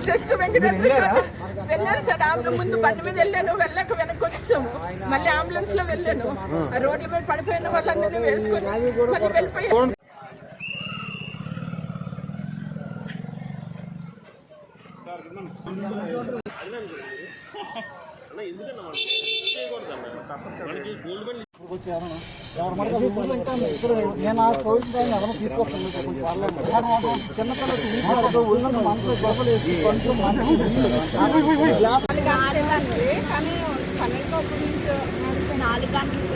Just Venkateswara వెళ్ళాను sir. ముందు బండి మీద వెళ్ళాను, వెళ్ళాక వెనక్కి వచ్చాము. మళ్ళీ అంబులెన్స్ లో వెళ్ళాను. రోడ్ల మీద పడిపోయిన వాళ్ళందరినీ వేసుకొని మళ్ళీ వెళ్ళిపోయాను. నేను ఆ సౌకర్యాన్ని అదనం తీసుకొస్తాను. చిన్నపిల్లలు ఉన్న మనసు గొప్పలేసి కొంచెం కానీ 4 గంటలకి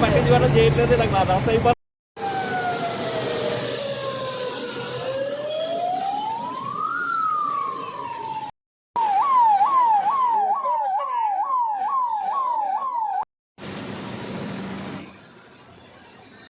పట్టించుకోవడం చేయట్లేదు. నాకు నా